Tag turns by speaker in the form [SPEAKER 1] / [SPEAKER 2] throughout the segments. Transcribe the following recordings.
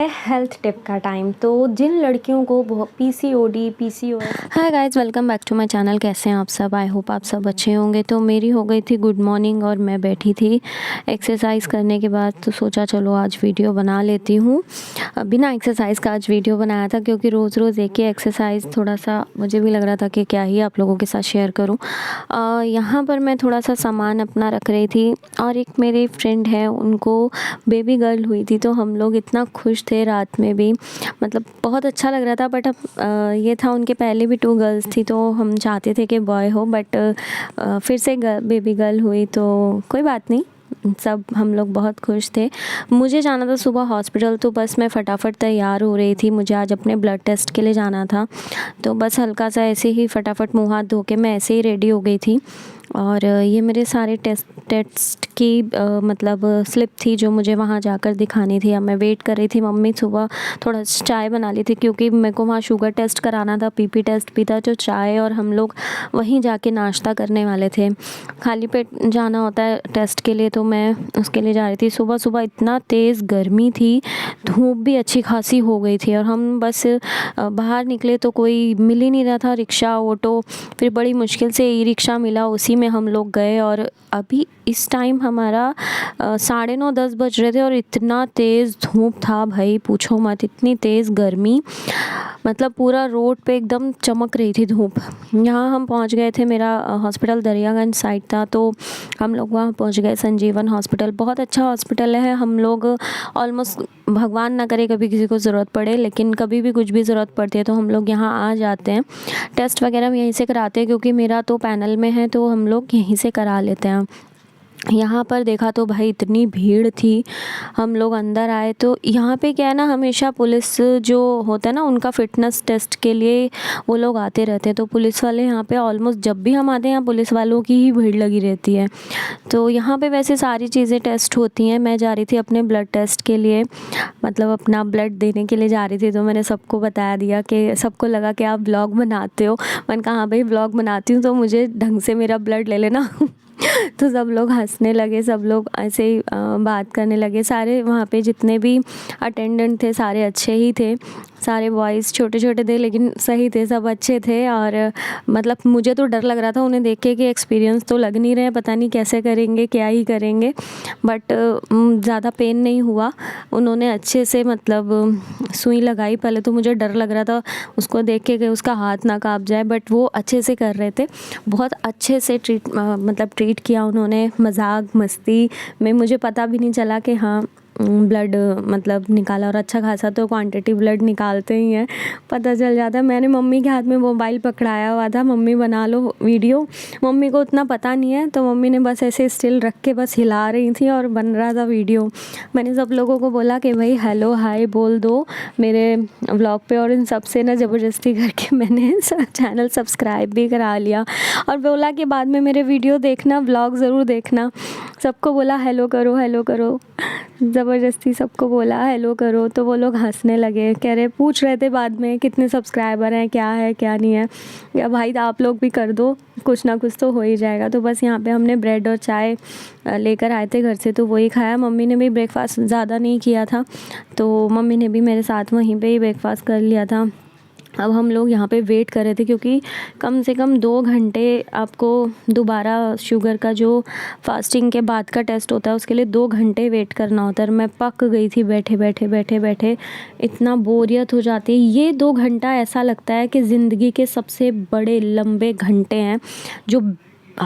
[SPEAKER 1] Health tip का time. तो जिन लड़कियों को PCOD PCOS. Hi guys, welcome back to my channel. कैसे हैं आप सब? आई होप आप सब अच्छे होंगे। तो मेरी हो गई थी गुड मॉर्निंग और मैं बैठी थी एक्सरसाइज करने के बाद, तो सोचा चलो आज वीडियो बना लेती हूँ। बिना एक्सरसाइज का आज वीडियो बनाया था क्योंकि रोज़ रोज़ एक ही एक्सरसाइज थोड़ा सा मुझे भी लग रहा था कि क्या ही आप लोगों के साथ शेयर करूँ। यहाँ पर मैं थोड़ा सा सामान अपना रख रही थी और एक मेरी फ्रेंड है, उनको बेबी गर्ल हुई थी, तो हम लोग इतना खुश थे रात में भी, मतलब बहुत अच्छा लग रहा था। बट अब ये था, उनके पहले भी 2 गर्ल्स थी तो हम चाहते थे कि बॉय हो, बट फिर से बेबी गर्ल हुई तो कोई बात नहीं, सब हम लोग बहुत खुश थे। मुझे जाना था सुबह हॉस्पिटल, तो बस मैं फटाफट तैयार हो रही थी। मुझे आज अपने ब्लड टेस्ट के लिए जाना था, तो बस हल्का सा ऐसे ही फटाफट मुँह हाथ धो के मैं ऐसे ही रेडी हो गई थी। और ये मेरे सारे टेस्ट की मतलब स्लिप थी जो मुझे वहाँ जाकर दिखानी थी। अब मैं वेट कर रही थी। मम्मी सुबह थोड़ा चाय बना ली थी क्योंकि मेरे को वहाँ शुगर टेस्ट कराना था, पीपी टेस्ट भी था, जो चाय और हम लोग वहीं जाके नाश्ता करने वाले थे। खाली पेट जाना होता है टेस्ट के लिए, तो मैं उसके लिए जा रही थी। सुबह सुबह इतना तेज़ गर्मी थी, धूप भी अच्छी खासी हो गई थी और हम बस बाहर निकले तो कोई मिल ही नहीं रहा था, रिक्शा ऑटो। फिर बड़ी मुश्किल से ई रिक्शा मिला, उसी में हम लोग गए। और अभी इस टाइम हमारा 9:30-10 बज रहे थे और इतना तेज़ धूप था भाई, पूछो मत, इतनी तेज़ गर्मी, मतलब पूरा रोड पे एकदम चमक रही थी धूप। यहाँ हम पहुँच गए थे, मेरा हॉस्पिटल दरियागंज साइड था, तो हम लोग वहाँ पहुँच गए। संजीवन हॉस्पिटल बहुत अच्छा हॉस्पिटल है। हम लोग ऑलमोस्ट, भगवान ना करे कभी किसी को ज़रूरत पड़े, लेकिन कभी भी कुछ भी ज़रूरत पड़ती है तो हम लोग यहाँ आ जाते हैं। टेस्ट वगैरह हम यहीं से कराते हैं क्योंकि मेरा तो पैनल में है, तो हम लोग यहीं से करा लेते हैं। यहाँ पर देखा तो भाई इतनी भीड़ थी। हम लोग अंदर आए तो यहाँ पे क्या है ना, हमेशा पुलिस जो होता है ना, उनका फ़िटनेस टेस्ट के लिए वो लोग आते रहते हैं। तो पुलिस वाले यहाँ पे ऑलमोस्ट जब भी हम आते हैं, यहाँ पुलिस वालों की ही भीड़ लगी रहती है। तो यहाँ पे वैसे सारी चीज़ें टेस्ट होती हैं। मैं जा रही थी अपने ब्लड टेस्ट के लिए, मतलब अपना ब्लड देने के लिए जा रही थी। तो मैंने सबको बता दिया कि सबको लगा कि आप ब्लॉग बनाते हो। मैंने कहा हाँ भाई, ब्लॉग बनाती हूँ, तो मुझे ढंग से मेरा ब्लड ले लेना। तो सब लोग हंसने लगे, सब लोग ऐसे ही बात करने लगे। सारे वहाँ पे जितने भी अटेंडेंट थे सारे अच्छे ही थे, सारे बॉयज़ छोटे छोटे थे लेकिन सही थे, सब अच्छे थे। और मतलब मुझे तो डर लग रहा था उन्हें देख के कि एक्सपीरियंस तो लग नहीं रहे, पता नहीं कैसे करेंगे, क्या ही करेंगे। बट ज़्यादा पेन नहीं हुआ, उन्होंने अच्छे से मतलब सुई लगाई। पहले तो मुझे डर लग रहा था उसको देख के कि उसका हाथ ना काँप जाए, बट वो अच्छे से कर रहे थे, बहुत अच्छे से ट्रीट किया उन्होंने। मजाक मस्ती में मुझे पता भी नहीं चला कि हाँ ब्लड मतलब निकाला, और अच्छा खासा तो क्वांटिटी ब्लड निकालते ही हैं, पता चल जाता है। मैंने मम्मी के हाथ में मोबाइल पकड़ाया हुआ था, मम्मी बना लो वीडियो। मम्मी को उतना पता नहीं है, तो मम्मी ने बस ऐसे स्टिल रख के बस हिला रही थी और बन रहा था वीडियो। मैंने सब लोगों को बोला कि भाई हेलो हाय बोल दो मेरे व्लॉग पे, और इन सब से ना ज़बरदस्ती करके मैंने चैनल सब्सक्राइब भी करा लिया और बोला कि बाद में मेरे वीडियो देखना, व्लॉग ज़रूर देखना। सबको बोला हेलो करो, हेलो करो, ज़बरदस्ती सबको बोला हेलो करो। तो वो लोग हंसने लगे, कह रहे, पूछ रहे थे बाद में कितने सब्सक्राइबर हैं, क्या है क्या नहीं है। या भाई आप लोग भी कर दो, कुछ ना कुछ तो हो ही जाएगा। तो बस यहाँ पे हमने ब्रेड और चाय लेकर आए थे घर से, तो वही खाया। मम्मी ने भी ब्रेकफास्ट ज़्यादा नहीं किया था, तो मम्मी ने भी मेरे साथ वहीं पे ही ब्रेकफास्ट कर लिया था। अब हम लोग यहाँ पे वेट कर रहे थे क्योंकि कम से कम 2 घंटे आपको दोबारा शुगर का जो फास्टिंग के बाद का टेस्ट होता है उसके लिए 2 घंटे वेट करना होता है। मैं पक गई थी बैठे बैठे बैठे बैठे, इतना बोरियत हो जाती है। ये 2 घंटा ऐसा लगता है कि ज़िंदगी के सबसे बड़े लंबे घंटे हैं जो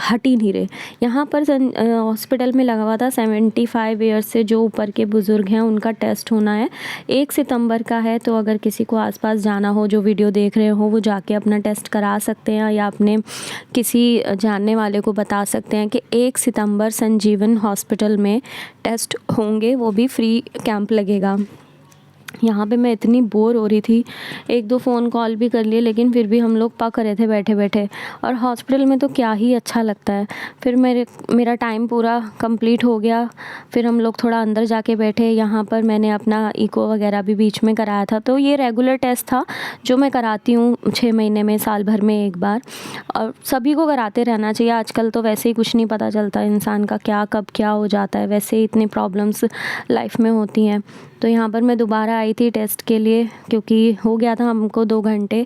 [SPEAKER 1] हट ही नहीं रहे। यहाँ पर हॉस्पिटल में लगा हुआ था 75 ईयर्स से जो ऊपर के बुज़ुर्ग हैं उनका टेस्ट होना है, 1 सितंबर का है। तो अगर किसी को आसपास जाना हो, जो वीडियो देख रहे हो, वो जाके अपना टेस्ट करा सकते हैं या अपने किसी जानने वाले को बता सकते हैं कि 1 सितंबर संजीवन हॉस्पिटल में टेस्ट होंगे, वो भी फ्री कैंप लगेगा। यहाँ पे मैं इतनी बोर हो रही थी, 1-2 फ़ोन कॉल भी कर लिए, लेकिन फिर भी हम लोग पक रहे थे बैठे बैठे। और हॉस्पिटल में तो क्या ही अच्छा लगता है। फिर मेरा टाइम पूरा कंप्लीट हो गया, फिर हम लोग थोड़ा अंदर जाके बैठे। यहाँ पर मैंने अपना इको वगैरह भी बीच में कराया था। तो ये रेगुलर टेस्ट था जो मैं कराती हूँ 6 महीने में, साल भर में एक बार, और सभी को कराते रहना चाहिए। आजकल तो वैसे ही कुछ नहीं पता चलता इंसान का क्या कब क्या हो जाता है, वैसे ही इतनी प्रॉब्लम्स लाइफ में होती हैं। तो यहाँ पर मैं दोबारा आई थी टेस्ट के लिए, क्योंकि हो गया था हमको 2 घंटे।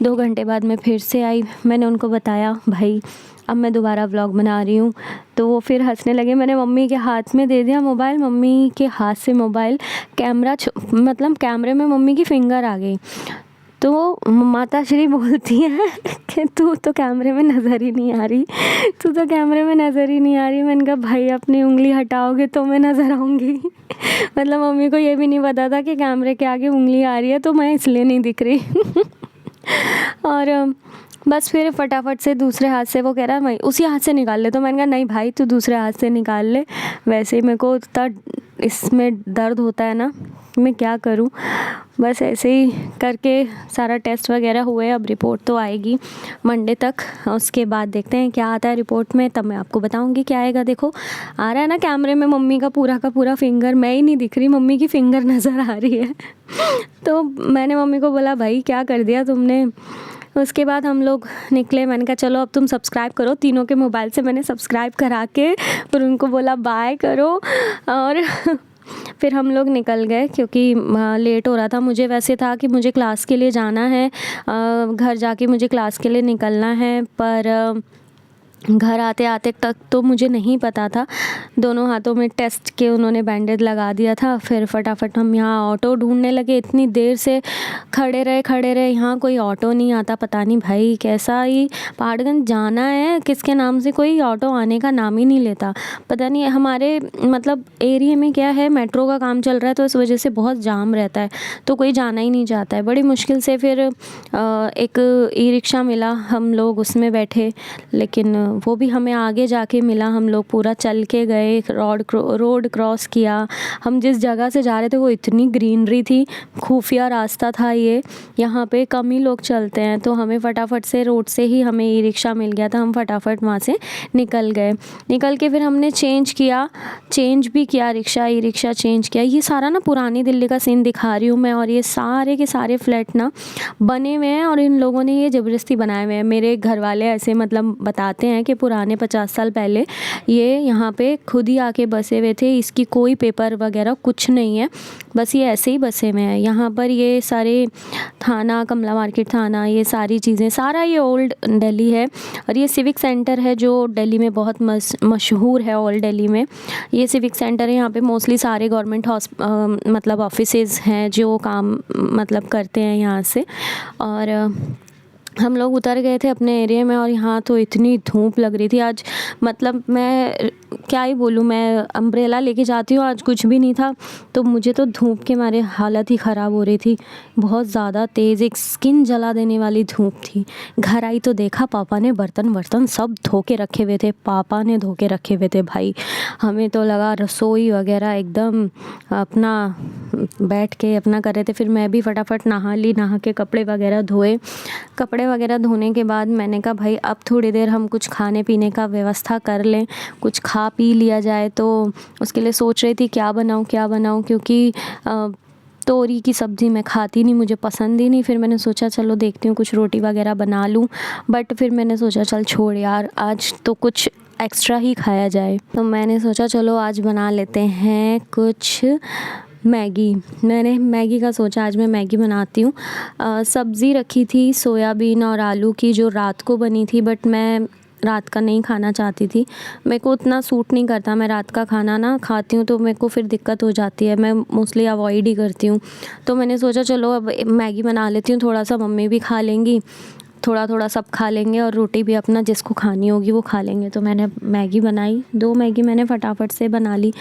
[SPEAKER 1] 2 घंटे बाद मैं फिर से आई। मैंने उनको बताया भाई अब मैं दोबारा व्लॉग बना रही हूँ, तो वो फिर हंसने लगे। मैंने मम्मी के हाथ में दे दिया मोबाइल, मम्मी के हाथ से मोबाइल, कैमरा मतलब कैमरे में मम्मी की फिंगर आ गई। तो माता श्री बोलती हैं कि तू तो कैमरे में नज़र ही नहीं आ रही, तू तो कैमरे में नज़र ही नहीं आ रही। मैंने कहा भाई अपनी उंगली हटाओगे तो मैं नज़र आऊँगी। मतलब मम्मी को ये भी नहीं पता था कि कैमरे के आगे उंगली आ रही है, तो मैं इसलिए नहीं दिख रही। और बस फिर फटाफट से दूसरे हाथ से वो कह रहा मैं उसी हाथ से निकाल ले, तो मैंने कहा नहीं भाई तू दूसरे हाथ से निकाल ले, वैसे ही मेरे को इतना इसमें दर्द होता है ना, मैं क्या करूं। बस ऐसे ही करके सारा टेस्ट वगैरह हुए। अब रिपोर्ट तो आएगी मंडे तक, उसके बाद देखते हैं क्या आता है रिपोर्ट में, तब मैं आपको बताऊंगी क्या आएगा। देखो आ रहा है ना कैमरे में मम्मी का पूरा फिंगर, मैं ही नहीं दिख रही, मम्मी की फिंगर नज़र आ रही है। तो मैंने मम्मी को बोला भाई क्या कर दिया तुमने। उसके बाद हम लोग निकले। मैंने कहा चलो अब तुम सब्सक्राइब करो, तीनों के मोबाइल से मैंने सब्सक्राइब करा के फिर उनको बोला बाय करो। और फिर हम लोग निकल गए, क्योंकि लेट हो रहा था। मुझे वैसे था कि मुझे क्लास के लिए जाना है, घर जाके मुझे क्लास के लिए निकलना है, पर घर आते आते तक तो मुझे नहीं पता था। दोनों हाथों में टेस्ट के उन्होंने बैंडेज लगा दिया था। फिर फटाफट हम यहाँ ऑटो ढूंढने लगे, इतनी देर से खड़े रहे, यहाँ कोई ऑटो नहीं आता। पता नहीं भाई कैसा ही पहाड़गंज जाना है किसके नाम से, कोई ऑटो आने का नाम ही नहीं लेता। पता नहीं हमारे मतलब एरिया में क्या है, मेट्रो का काम चल रहा है, तो इस वजह से बहुत जाम रहता है, तो कोई जाना ही नहीं चाहता है। बड़ी मुश्किल से फिर एक ई रिक्शा मिला, हम लोग उसमें बैठे, लेकिन वो भी हमें आगे जाके मिला। हम लोग पूरा चल के गए, रोड क्रॉस किया। हम जिस जगह से जा रहे थे वो इतनी ग्रीनरी थी, खुफिया रास्ता था ये, यहाँ पे कम ही लोग चलते हैं, तो हमें फटाफट से रोड से ही हमें ई रिक्शा मिल गया था। हम फटाफट वहाँ से निकल गए। निकल के फिर हमने चेंज भी किया, ई रिक्शा चेंज किया। ये सारा ना पुरानी दिल्ली का सीन दिखा रही हूँ मैं, और ये सारे के सारे फ्लैट ना बने हुए हैं और इन लोगों ने ये ज़बरदस्ती बनाए हुए हैं। मेरे घर वाले ऐसे मतलब बताते हैं कि पुराने 50 साल पहले ये यहाँ पे खुद ही आके बसे हुए थे, इसकी कोई पेपर वगैरह कुछ नहीं है, बस ये ऐसे ही बसे हुए हैं। यहाँ पर ये सारे थाना, कमला मार्केट थाना, ये सारी चीज़ें, सारा ये ओल्ड दिल्ली है। और ये सिविक सेंटर है जो दिल्ली में बहुत मशहूर है। ओल्ड दिल्ली में ये सिविक सेंटर है, यहाँ पे मोस्टली सारे गवर्नमेंट मतलब ऑफिसेज़ हैं जो काम मतलब करते हैं यहाँ से। और हम लोग उतर गए थे अपने एरिया में, और यहाँ तो इतनी धूप लग रही थी आज, मतलब मैं क्या ही बोलूँ, मैं अम्ब्रेला लेके जाती हूँ, आज कुछ भी नहीं था, तो मुझे तो धूप के मारे हालत ही ख़राब हो रही थी। बहुत ज़्यादा तेज़, एक स्किन जला देने वाली धूप थी। घर आई तो देखा पापा ने बर्तन सब धो के रखे हुए थे, पापा ने धो के रखे हुए थे भाई। हमें तो लगा रसोई वगैरह एकदम अपना बैठ के अपना कर रहे थे। फिर मैं भी फटाफट नहा ली, नहा के कपड़े वगैरह धोए। कपड़े वगैरह धोने के बाद मैंने कहा भाई अब थोड़ी देर हम कुछ खाने पीने का व्यवस्था कर लें, कुछ खा पी लिया जाए। तो उसके लिए सोच रही थी क्या बनाऊँ, क्योंकि तोरी की सब्ज़ी मैं खाती नहीं, मुझे पसंद ही नहीं। फिर मैंने सोचा चलो देखती हूँ कुछ रोटी वगैरह बना लूँ, बट फिर मैंने सोचा चल छोड़ यार, आज तो कुछ एक्स्ट्रा ही खाया जाए। तो मैंने सोचा चलो आज बना लेते हैं कुछ मैगी। मैंने मैगी का सोचा, आज मैं मैगी बनाती हूँ। सब्ज़ी रखी थी सोयाबीन और आलू की, जो रात को बनी थी, बट मैं रात का नहीं खाना चाहती थी। मेरे को उतना सूट नहीं करता, मैं रात का खाना ना खाती हूँ तो मेरे को फिर दिक्कत हो जाती है, मैं मोस्टली अवॉइड ही करती हूँ। तो मैंने सोचा चलो अब मैगी बना लेती हूँ, थोड़ा सा मम्मी भी खा लेंगी, थोड़ा सब खा लेंगे, और रोटी भी अपना जिसको खानी होगी वो खा लेंगे। तो मैंने मैगी बनाई, 2 मैगी मैंने फटाफट से बना ली।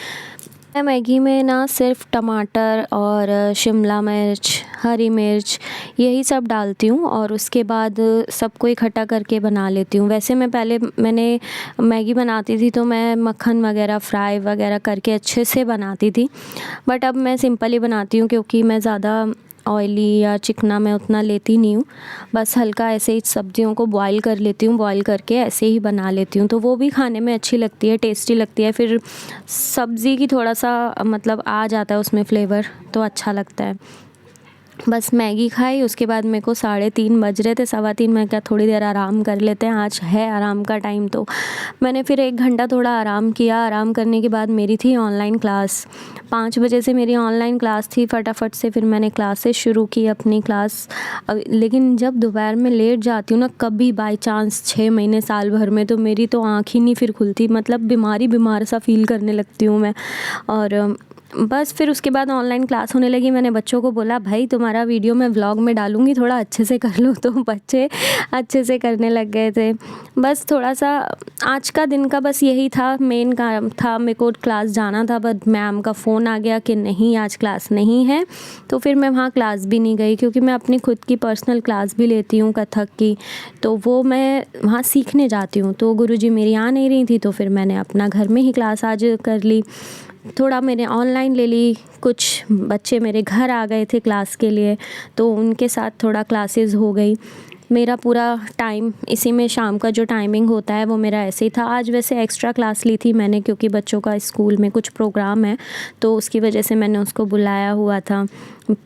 [SPEAKER 1] मैं मैगी में ना सिर्फ टमाटर और शिमला मिर्च, हरी मिर्च यही सब डालती हूँ, और उसके बाद सबको इकट्ठा करके बना लेती हूँ। वैसे मैंने मैगी बनाती थी तो मैं मक्खन वगैरह फ्राई वगैरह करके अच्छे से बनाती थी, बट अब मैं सिंपल ही बनाती हूँ, क्योंकि मैं ज़्यादा ऑयली या चिकना मैं उतना लेती नहीं हूँ। बस हल्का ऐसे ही सब्जियों को बॉईल कर लेती हूँ, बॉईल करके ऐसे ही बना लेती हूँ, तो वो भी खाने में अच्छी लगती है, टेस्टी लगती है। फिर सब्ज़ी की थोड़ा सा मतलब आ जाता है उसमें फ्लेवर, तो अच्छा लगता है। बस मैगी खाई। उसके बाद मेरे को 3:30 बज रहे थे, 3:15। मैं क्या थोड़ी देर आराम कर लेते हैं, आज है आराम का टाइम। तो मैंने फिर 1 घंटा थोड़ा आराम किया। आराम करने के बाद मेरी थी ऑनलाइन क्लास। 5 बजे से मेरी ऑनलाइन क्लास थी। फटाफट से फिर मैंने क्लासेस शुरू की अपनी क्लास। लेकिन जब दोपहर में लेट जाती हूँ ना, कभी बाई चांस 6 महीने साल भर में, तो मेरी तो आँख ही नहीं फिर खुलती। मतलब बीमार सा फ़ील करने लगती हूँ मैं। और बस फिर उसके बाद ऑनलाइन क्लास होने लगी। मैंने बच्चों को बोला, भाई तुम्हारा वीडियो मैं व्लॉग में डालूँगी, थोड़ा अच्छे से कर लो। तो बच्चे अच्छे से करने लग गए थे। बस थोड़ा सा आज का दिन का बस यही था, मेन काम था। मेरे को क्लास जाना था, बट मैम का फ़ोन आ गया कि नहीं आज क्लास नहीं है। तो फिर मैं वहाँ क्लास भी नहीं गई, क्योंकि मैं अपनी खुद की पर्सनल क्लास भी लेती हूँ कथक की, तो वो मैं वहाँ सीखने जाती हूँ। तो गुरुजी मेरी आ नहीं रही थी, तो फिर मैंने अपना घर में ही क्लास आज कर ली। थोड़ा मैंने ऑनलाइन ले ली। कुछ बच्चे मेरे घर आ गए थे क्लास के लिए, तो उनके साथ थोड़ा क्लासेस हो गई। मेरा पूरा टाइम इसी में, शाम का जो टाइमिंग होता है वो मेरा ऐसे ही था। आज वैसे एक्स्ट्रा क्लास ली थी मैंने, क्योंकि बच्चों का स्कूल में कुछ प्रोग्राम है, तो उसकी वजह से मैंने उसको बुलाया हुआ था,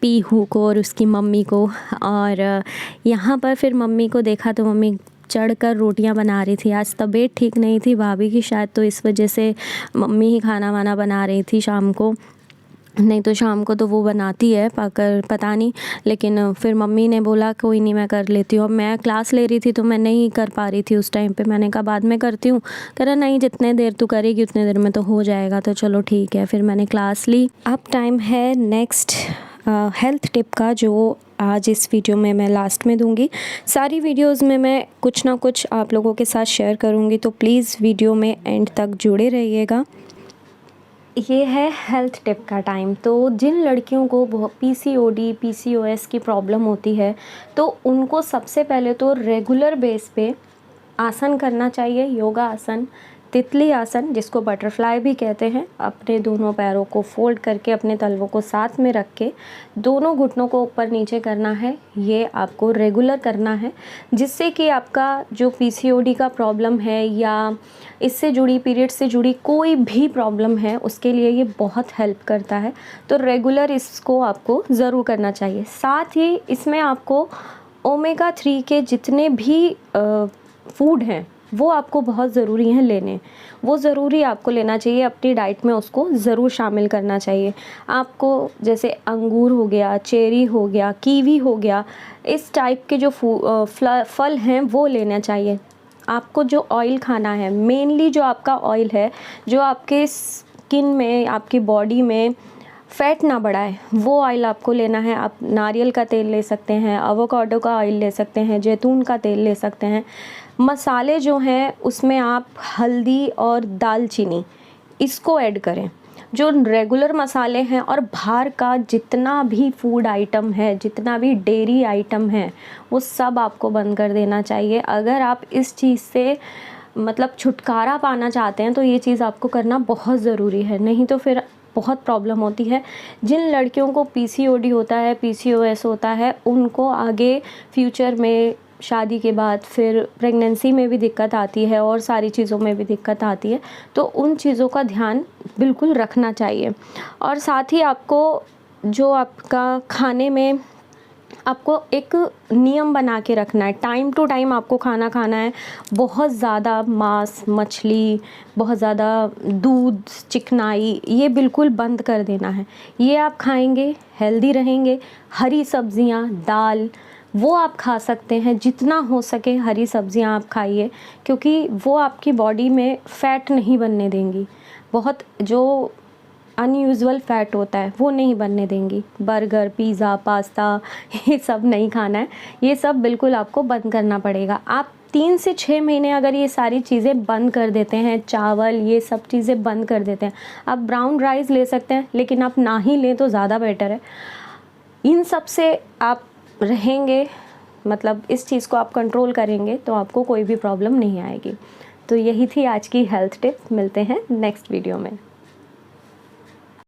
[SPEAKER 1] पीहू को और उसकी मम्मी को। और यहाँ पर फिर मम्मी को देखा तो मम्मी चढ़कर रोटियां बना रही थी। आज तबीयत ठीक नहीं थी भाभी की शायद, तो इस वजह से मम्मी ही खाना वाना बना रही थी शाम को। नहीं तो शाम को तो वो बनाती है पाकर, पता नहीं। लेकिन फिर मम्मी ने बोला कोई नहीं मैं कर लेती हूँ। अब मैं क्लास ले रही थी तो मैं नहीं कर पा रही थी उस टाइम पे। मैंने कहा बाद में करती हूँ। कह रहा नहीं, जितने देर तू करेगी उतने देर में तो हो जाएगा। तो चलो ठीक है, फिर मैंने क्लास ली। अब टाइम है नेक्स्ट हेल्थ टिप का, जो आज इस वीडियो में मैं लास्ट में दूंगी। सारी वीडियोस में मैं कुछ ना कुछ आप लोगों के साथ शेयर करूंगी, तो प्लीज़ वीडियो में एंड तक जुड़े रहिएगा। ये है हेल्थ टिप का टाइम। तो जिन लड़कियों को पीसीओडी पीसीओएस की प्रॉब्लम होती है, तो उनको सबसे पहले तो रेगुलर बेस पे आसन करना चाहिए। योगा आसन, तितली आसन जिसको बटरफ्लाई भी कहते हैं। अपने दोनों पैरों को फोल्ड करके अपने तलवों को साथ में रख के दोनों घुटनों को ऊपर नीचे करना है। ये आपको रेगुलर करना है, जिससे कि आपका जो पीसीओडी का प्रॉब्लम है या इससे जुड़ी, पीरियड से जुड़ी कोई भी प्रॉब्लम है, उसके लिए ये बहुत हेल्प करता है। तो रेगुलर इसको आपको ज़रूर करना चाहिए। साथ ही इसमें आपको ओमेगा 3 के जितने भी फूड हैं वो आपको बहुत ज़रूरी हैं लेने। वो ज़रूरी आपको लेना चाहिए अपनी डाइट में, उसको ज़रूर शामिल करना चाहिए आपको। जैसे अंगूर हो गया, चेरी हो गया, कीवी हो गया, इस टाइप के जो फल हैं वो लेना चाहिए। आपको जो ऑयल खाना है, मेनली जो आपका ऑयल है, जो आपके स्किन में, आपकी बॉडी में फ़ैट ना बढ़ाए, वो ऑयल आपको लेना है। आप नारियल का तेल ले सकते हैं, एवोकाडो का ऑयल ले सकते हैं, जैतून का तेल ले सकते हैं। मसाले जो हैं उसमें आप हल्दी और दालचीनी इसको ऐड करें, जो रेगुलर मसाले हैं। और बाहर का जितना भी फूड आइटम है, जितना भी डेयरी आइटम है, वो सब आपको बंद कर देना चाहिए। अगर आप इस चीज़ से मतलब छुटकारा पाना चाहते हैं तो ये चीज़ आपको करना बहुत ज़रूरी है, नहीं तो फिर बहुत प्रॉब्लम होती है। जिन लड़कियों को पीसीओडी होता है, पीसीओएस होता है, उनको आगे फ्यूचर में, शादी के बाद, फिर प्रेगनेंसी में भी दिक्कत आती है और सारी चीज़ों में भी दिक्कत आती है। तो उन चीज़ों का ध्यान बिल्कुल रखना चाहिए। और साथ ही आपको जो आपका खाने में आपको एक नियम बना के रखना है। टाइम टू टाइम आपको खाना खाना है। बहुत ज़्यादा मांस, मछली, बहुत ज़्यादा दूध, चिकनाई, ये बिल्कुल बंद कर देना है। ये आप खाएंगे, हेल्दी रहेंगे। हरी सब्जियां, दाल, वो आप खा सकते हैं। जितना हो सके हरी सब्जियां आप खाइए, क्योंकि वो आपकी बॉडी में फ़ैट नहीं बनने देंगी। बहुत जो अनयूजुअल फ़ैट होता है वो नहीं बनने देंगी। बर्गर, पिज़्ज़ा, पास्ता, ये सब नहीं खाना है। ये सब बिल्कुल आपको बंद करना पड़ेगा। आप 3 से 6 महीने अगर ये सारी चीज़ें बंद कर देते हैं, चावल, ये सब चीज़ें बंद कर देते हैं, आप ब्राउन राइस ले सकते हैं, लेकिन आप ना ही लें तो ज़्यादा बेटर है। इन सब से आप रहेंगे, मतलब इस चीज़ को आप कंट्रोल करेंगे तो आपको कोई भी प्रॉब्लम नहीं आएगी। तो यही थी आज की हेल्थ टिप। मिलते हैं नेक्स्ट वीडियो में।